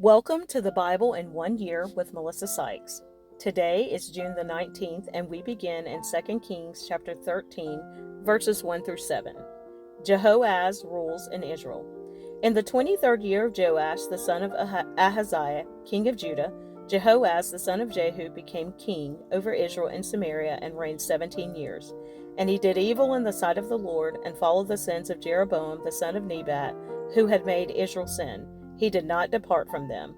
Welcome to the Bible in 1 Year with Melissa Sykes. Today is June the 19th, and we begin in 2 Kings chapter 13, verses 1 through 7. Jehoaz rules in Israel. In the 23rd year of Joash, the son of Ahaziah, king of Judah, Jehoaz, the son of Jehu, became king over Israel and Samaria and reigned 17 years. And he did evil in the sight of the Lord and followed the sins of Jeroboam, the son of Nebat, who had made Israel sin. He did not depart from them.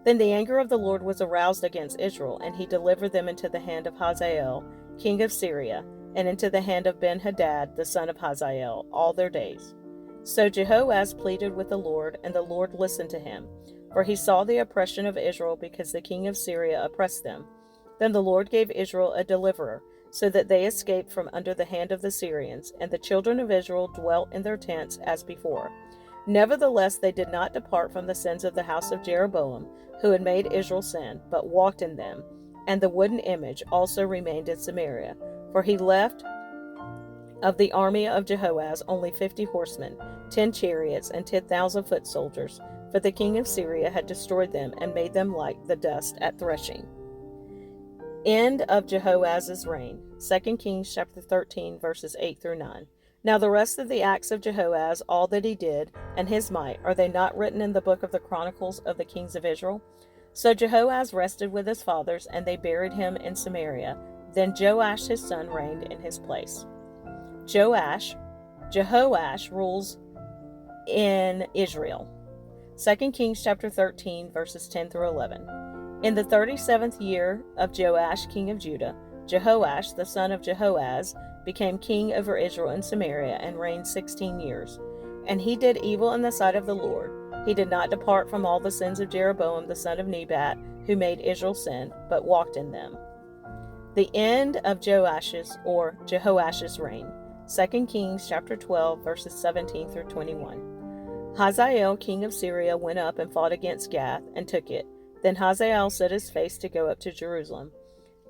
Then the anger of the Lord was aroused against Israel, and he delivered them into the hand of Hazael, king of Syria, and into the hand of Ben-Hadad, the son of Hazael, all their days. So Jehoaz pleaded with the Lord, and the Lord listened to him, for he saw the oppression of Israel because the king of Syria oppressed them. Then the Lord gave Israel a deliverer, so that they escaped from under the hand of the Syrians, and the children of Israel dwelt in their tents as before. Nevertheless, they did not depart from the sins of the house of Jeroboam, who had made Israel sin, but walked in them. And the wooden image also remained in Samaria. For he left of the army of Jehoaz only 50 horsemen, 10 chariots, and 10,000 foot soldiers, for the king of Syria had destroyed them and made them like the dust at threshing. End of Jehoaz's reign. 2 Kings chapter 13, verses 8 through 9. Now the rest of the acts of Jehoaz, all that he did, and his might, are they not written in the book of the Chronicles of the kings of Israel? So Jehoaz rested with his fathers, and they buried him in Samaria. Then Joash his son reigned in his place. Jehoash rules in Israel. 2 Kings chapter 13, verses 10 through 11. In the 37th year of Joash king of Judah, Jehoash the son of Jehoaz became king over Israel and Samaria and reigned 16 years. And he did evil in the sight of the Lord. He did not depart from all the sins of Jeroboam the son of Nebat, who made Israel sin, but walked in them. The end of Jehoash's reign. 2 Kings chapter 12, verses 17 through 21. Hazael king of Syria went up and fought against Gath and took it. Then Hazael set his face to go up to Jerusalem.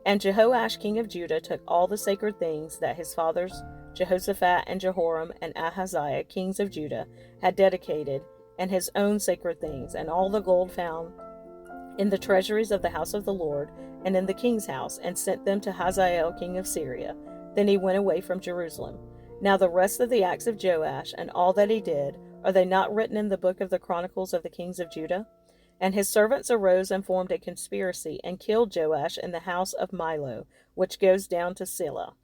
And Jehoash king of Judah took all the sacred things that his fathers, Jehoshaphat and Jehoram and Ahaziah, kings of Judah, had dedicated, and his own sacred things, and all the gold found in the treasuries of the house of the Lord, and in the king's house, and sent them to Hazael king of Syria. Then he went away from Jerusalem. Now the rest of the acts of Joash, and all that he did, are they not written in the book of the Chronicles of the kings of Judah? And his servants arose and formed a conspiracy, and killed Joash in the house of Milo, which goes down to Selah.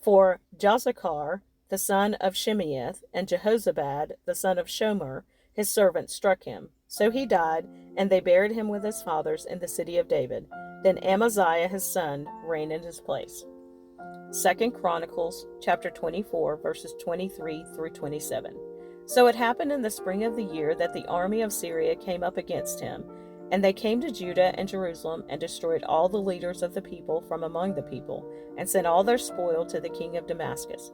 For Jozachar, the son of Shimeath, and Jehozabad, the son of Shomer, his servants, struck him. So he died, and they buried him with his fathers in the city of David. Then Amaziah his son reigned in his place. 2 Chronicles chapter 24, verses 23 through 27. So it happened in the spring of the year that the army of Syria came up against him, and they came to Judah and Jerusalem and destroyed all the leaders of the people from among the people, and sent all their spoil to the king of Damascus.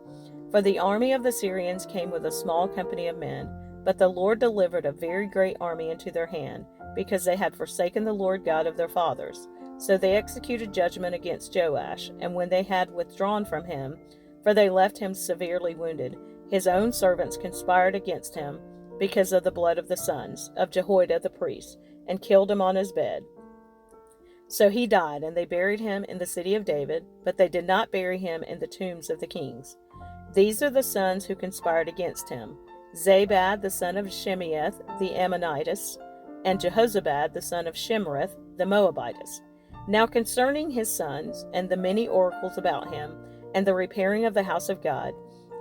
For the army of the Syrians came with a small company of men, but the Lord delivered a very great army into their hand, because they had forsaken the Lord God of their fathers. So they executed judgment against Joash, and when they had withdrawn from him, for they left him severely wounded, his own servants conspired against him because of the blood of the sons of Jehoiada the priest, and killed him on his bed. So he died, and they buried him in the city of David, but they did not bury him in the tombs of the kings. These are the sons who conspired against him: Zabad the son of Shimeath the Ammonitess, and Jehozabad the son of Shimrith the Moabitess. Now concerning his sons, and the many oracles about him, and the repairing of the house of God,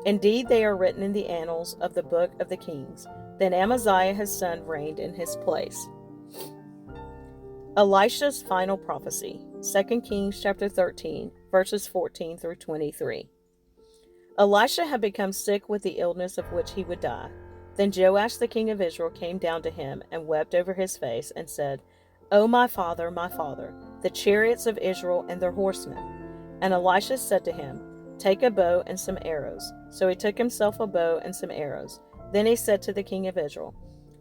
indeed they are written in the annals of the book of the kings. Then Amaziah his son reigned in his place. Elisha's final prophecy. 2 Kings chapter 13, verses 14 through 23. Elisha had become sick with the illness of which he would die. Then Joash the king of Israel came down to him and wept over his face and said, O my father, the chariots of Israel and their horsemen. And Elisha said to him, Take a bow and some arrows. So he took himself a bow and some arrows. Then he said to the king of Israel,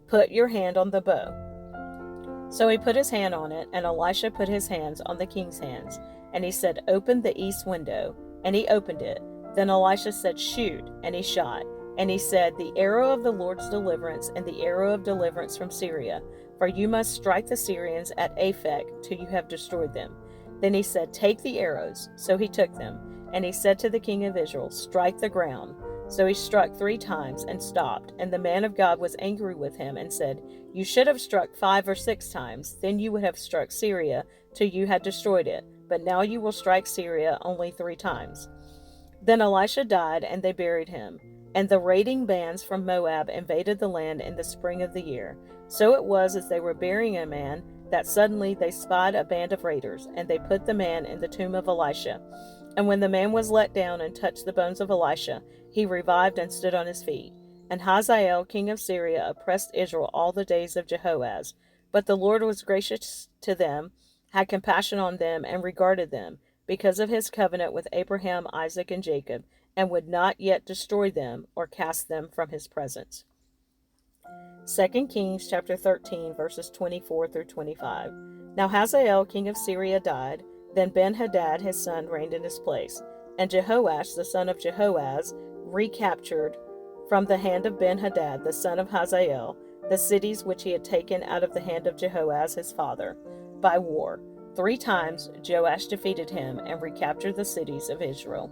Put your hand on the bow. So he put his hand on it, and Elisha put his hands on the king's hands. And he said, Open the east window. And he opened it. Then Elisha said, Shoot. And he shot. And he said, The arrow of the Lord's deliverance, and the arrow of deliverance from Syria. For you must strike the Syrians at Aphek till you have destroyed them. Then he said, Take the arrows. So he took them. And he said to the king of Israel, Strike the ground. So he struck 3 times and stopped. And the man of God was angry with him and said, You should have struck 5 or 6 times. Then you would have struck Syria till you had destroyed it. But now you will strike Syria only 3 times. Then Elisha died, and they buried him. And the raiding bands from Moab invaded the land in the spring of the year. So it was, as they were burying a man, that suddenly they spied a band of raiders, and they put the man in the tomb of Elisha. And when the man was let down and touched the bones of Elisha, he revived and stood on his feet. And Hazael, king of Syria, oppressed Israel all the days of Jehoahaz. But the Lord was gracious to them, had compassion on them, and regarded them, because of his covenant with Abraham, Isaac, and Jacob, and would not yet destroy them or cast them from his presence. 2 Kings chapter 13, verses 24 through 25. Now Hazael, king of Syria, died. Then Ben-Hadad, his son, reigned in his place. And Jehoash, the son of Jehoahaz, recaptured from the hand of Ben-Hadad, the son of Hazael, the cities which he had taken out of the hand of Jehoahaz his father, by war. 3 times Joash defeated him and recaptured the cities of Israel.